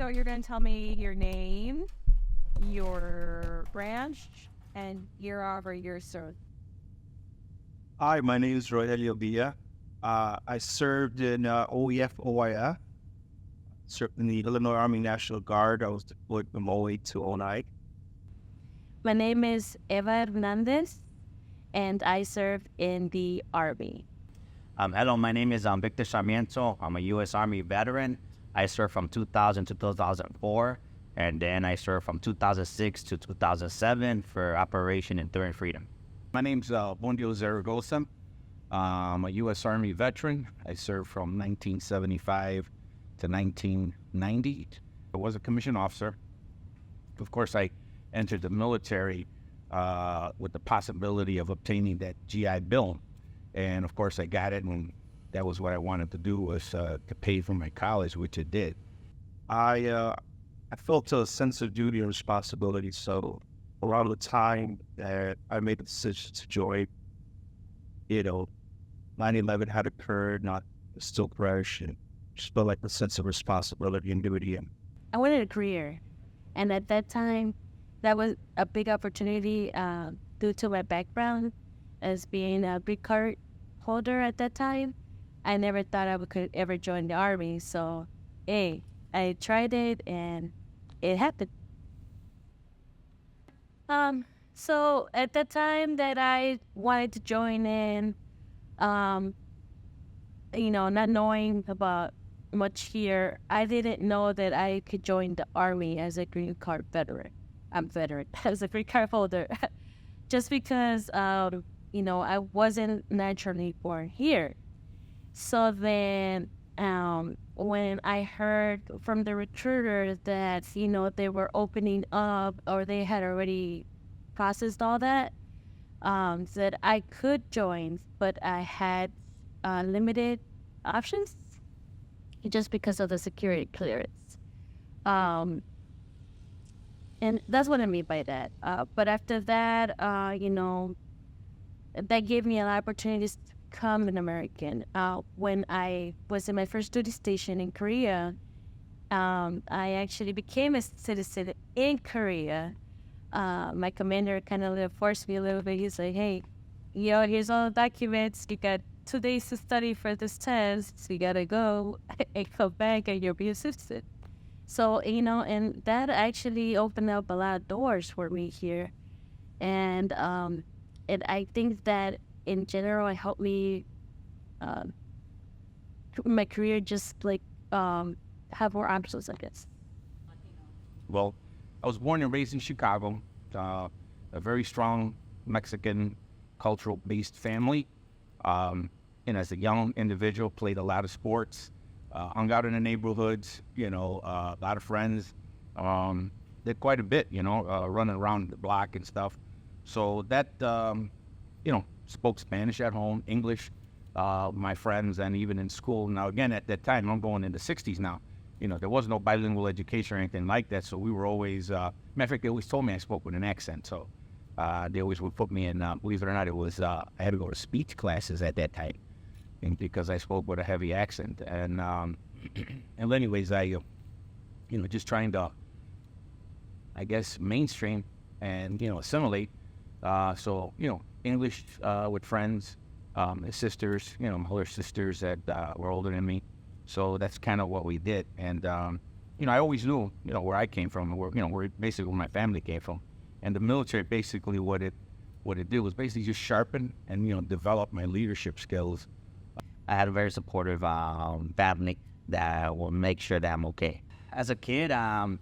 So you're going to tell me your name, your branch, and year of or year served. Hi, my name is Rogelio Villa. I served in OEF OIF, served in the Illinois Army National Guard. I was deployed from '08 to '09. My name is Eva Hernandez, and I served in the Army. Hello, my name is Victor Sarmiento. I'm a U.S. Army veteran. I served from 2000 to 2004, and then I served from 2006 to 2007 for Operation Enduring Freedom. My name's Bondio Zaragoza. I'm a U.S. Army veteran. I served from 1975 to 1990. I was a commissioned officer. Of course, I entered the military with the possibility of obtaining that GI Bill. And of course, I got it, and that was what I wanted to do, was to pay for my college, which it did. I felt a sense of duty and responsibility. So around the time that I made the decision to join, 9/11 had occurred, not still fresh, and just felt like a sense of responsibility and duty. And I wanted a career, and at that time, that was a big opportunity due to my background as being a green card holder at that time. I never thought I could ever join the Army, so hey, I tried it and it happened. So at that time that I wanted to join in, not knowing about much here, I didn't know that I could join the Army as a green card veteran. I'm veteran as a green card holder, just because I wasn't naturally born here. So then, when I heard from the recruiter that they were opening up, or they had already processed all that, that I could join, but I had limited options just because of the security clearance. And that's what I mean by that. But after that, that gave me an opportunity to become an American. When I was in my first duty station in Korea, I actually became a citizen in Korea. My commander kind of forced me a little bit. He's like, hey, here's all the documents. You got 2 days to study for this test. So you got to go and come back and you'll be a citizen. So, and that actually opened up a lot of doors for me here. And I think that in general, it helped me, my career, just have more options, I guess. Well, I was born and raised in Chicago, a very strong Mexican cultural-based family. And as a young individual, played a lot of sports, hung out in the neighborhoods, a lot of friends, did quite a bit, running around the block and stuff. So that, spoke Spanish at home, English, my friends, and even in school. Now, again, at that time, I'm going in the 60s now. There was no bilingual education or anything like that, so we were always, matter of fact, they always told me I spoke with an accent, so they always would put me in, believe it or not, it was, I had to go to speech classes at that time, and because I spoke with a heavy accent, and anyways, I, just trying to, I guess, mainstream and, assimilate, so, English with friends, sisters, my older sisters that were older than me. So that's kind of what we did. And, I always knew, where I came from, where basically where my family came from. And the military, basically what it did was basically just sharpen and, develop my leadership skills. I had a very supportive family that will make sure that I'm okay. As a kid, I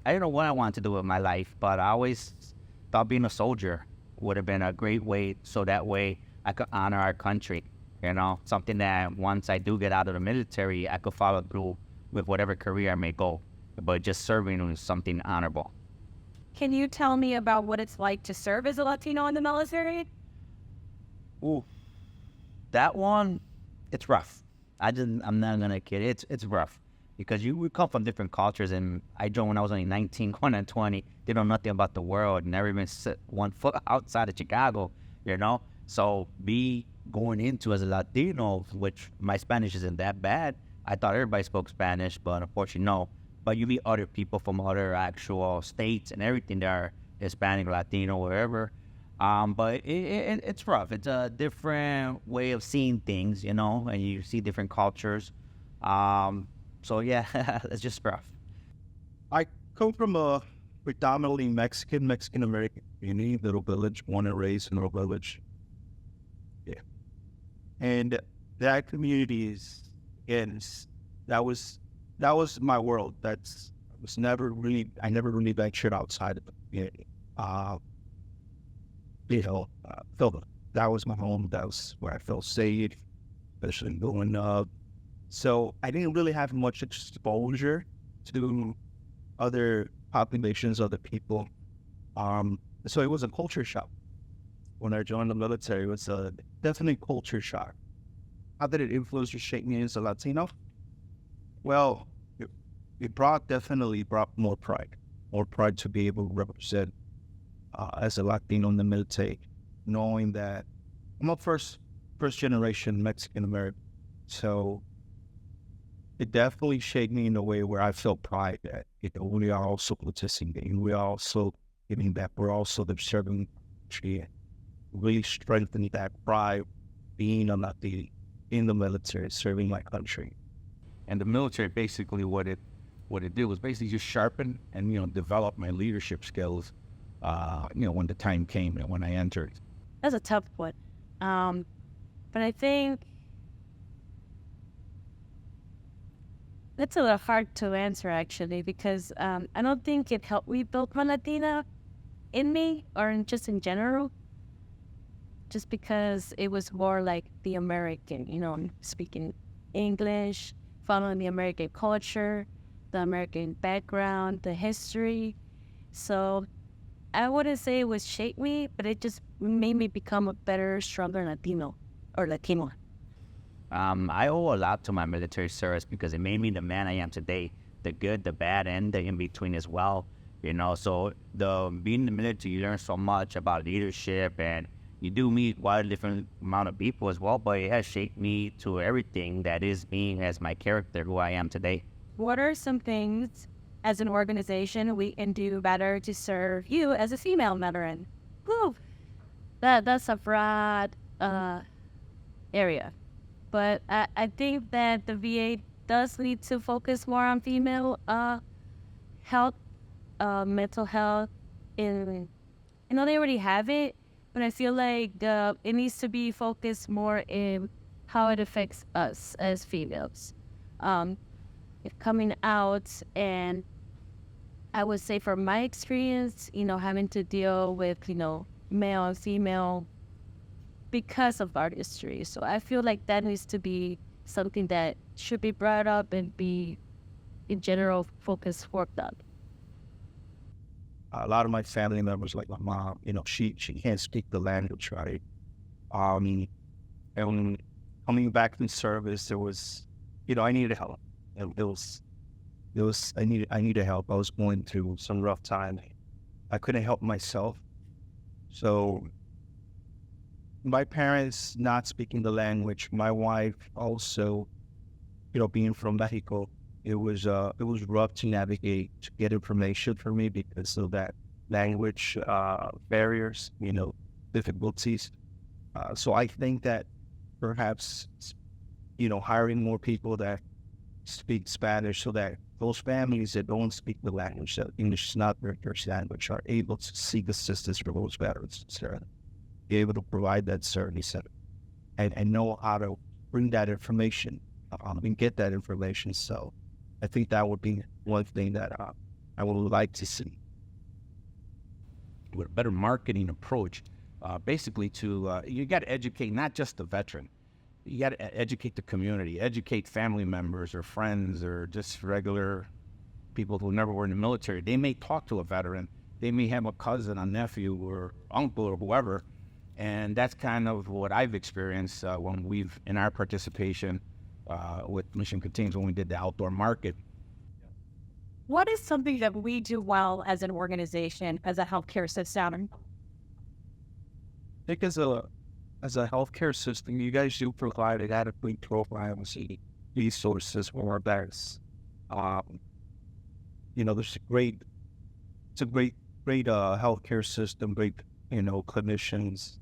didn't know what I wanted to do with my life, but I always thought being a soldier would have been a great way, so that way I could honor our country. Something that once I do get out of the military, I could follow through with whatever career I may go. But just serving is something honorable. Can you tell me about what it's like to serve as a Latino in the military? Ooh, that one, it's rough. I'm not gonna kid. It's rough because we come from different cultures, and I joined when I was only 19, going on 20. Didn't know nothing about the world, never even set one foot outside of Chicago. So me going into as a Latino, which my Spanish isn't that bad. I thought everybody spoke Spanish, but unfortunately, no. but you meet other people from other actual states and everything that are Hispanic, Latino, wherever. But it's rough. It's a different way of seeing things, you know, and you see different cultures. So yeah, it's just rough. I come from a predominantly Mexican American community, little village, born and raised in a little village. Yeah. And that community is, again, that was my world. I never really ventured outside of the community. Felt that was my home. That was where I felt safe, especially growing up. So I didn't really have much exposure to other populations, other people. So it was a culture shock. When I joined the military, it was a definite culture shock. How did it influence or shape me as a Latino? Well, it definitely brought more pride to be able to represent as a Latino in the military, knowing that I'm a first generation Mexican American. So it definitely shaped me in a way where I felt pride that we are also participating, we are also giving back, we're also the serving country, really strengthening that pride, being a Latino in the military, serving my country. And the military, basically what it did was basically just sharpen and, develop my leadership skills, when the time came and when I entered. That's a tough one. But I think that's a little hard to answer, actually, because I don't think it helped me build my Latina in me or just in general. Just because it was more like the American, speaking English, following the American culture, the American background, the history. So I wouldn't say it was shaped me, but it just made me become a better, stronger Latino or Latino. I owe a lot to my military service because it made me the man I am today, the good, the bad, and the in-between as well. So being in the military, you learn so much about leadership, and you do meet quite a different amount of people as well, but it has shaped me to everything that is me as my character, who I am today. What are some things as an organization we can do better to serve you as a female veteran? Whew. That's a broad area. But I think that the VA does need to focus more on female health, mental health. I know they already have it, but I feel like it needs to be focused more in how it affects us as females. Coming out, and I would say from my experience, having to deal with, male and female because of our history. So I feel like that needs to be something that should be brought up and be, in general, focused, worked on. A lot of my family members, like my mom, she can't speak the language, right? And coming back from service, there was, I needed help. I needed help. I was going through some rough time. I couldn't help myself. So my parents not speaking the language, my wife also, being from Mexico, it was rough to navigate, to get information for me because of that language barriers, difficulties. So I think that perhaps, hiring more people that speak Spanish so that those families that don't speak the language, that English is not their first language, are able to seek assistance for those veterans, be able to provide that service and know how to bring that information and get that information. So I think that would be one thing that I would like to see. With a better marketing approach, basically you got to educate not just the veteran. You got to educate the community, educate family members or friends or just regular people who never were in the military. They may talk to a veteran. They may have a cousin, a nephew, or uncle, or whoever. And that's kind of what I've experienced in our participation with Mission Continues when we did the outdoor market. What is something that we do well as an organization, as a healthcare system? I think as a healthcare system, you guys do provide an adequate profile of resources for our vets. there's it's a great healthcare system, great, clinicians,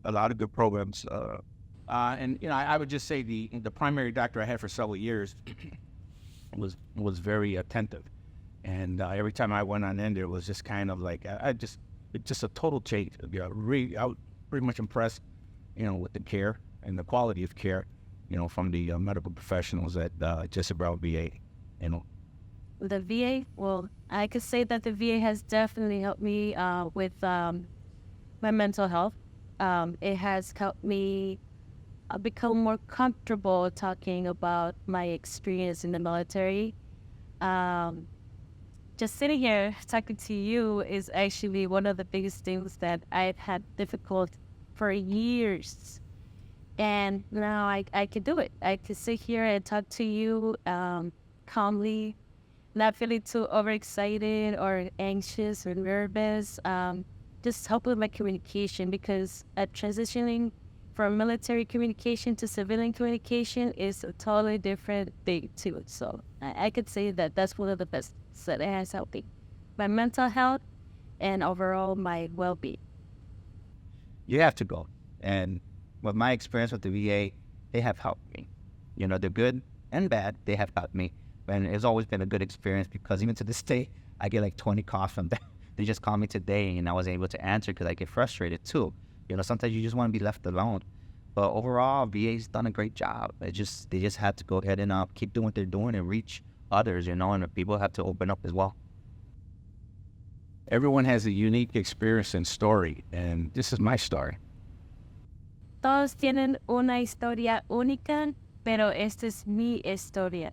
a lot of good programs. And I would just say the primary doctor I had for several years was very attentive, and every time I went on in there, it was just kind of like it's just a total change. Really, I was pretty much impressed, with the care and the quality of care, from the medical professionals at Jesse Brown VA. The VA, well, I could say that the VA has definitely helped me with my mental health. It has helped me become more comfortable talking about my experience in the military. Just sitting here talking to you is actually one of the biggest things that I've had difficult for years. And now I can do it. I can sit here and talk to you calmly, not feeling too overexcited or anxious or nervous. Just help with my communication, because transitioning from military communication to civilian communication is a totally different thing too. So I could say that that's one of the best that it has helped me. My mental health and overall my well-being. You have to go. And with my experience with the VA, they have helped me. The good and bad, they have helped me. And it's always been a good experience, because even to this day, I get like 20 calls from them. They just called me today and I was able to answer because I get frustrated too. Sometimes you just want to be left alone. But overall, VA's done a great job. They just had to go ahead and keep doing what they're doing and reach others, and people have to open up as well. Everyone has a unique experience and story, and this is my story. Todos tienen una historia única, pero esta es mi historia.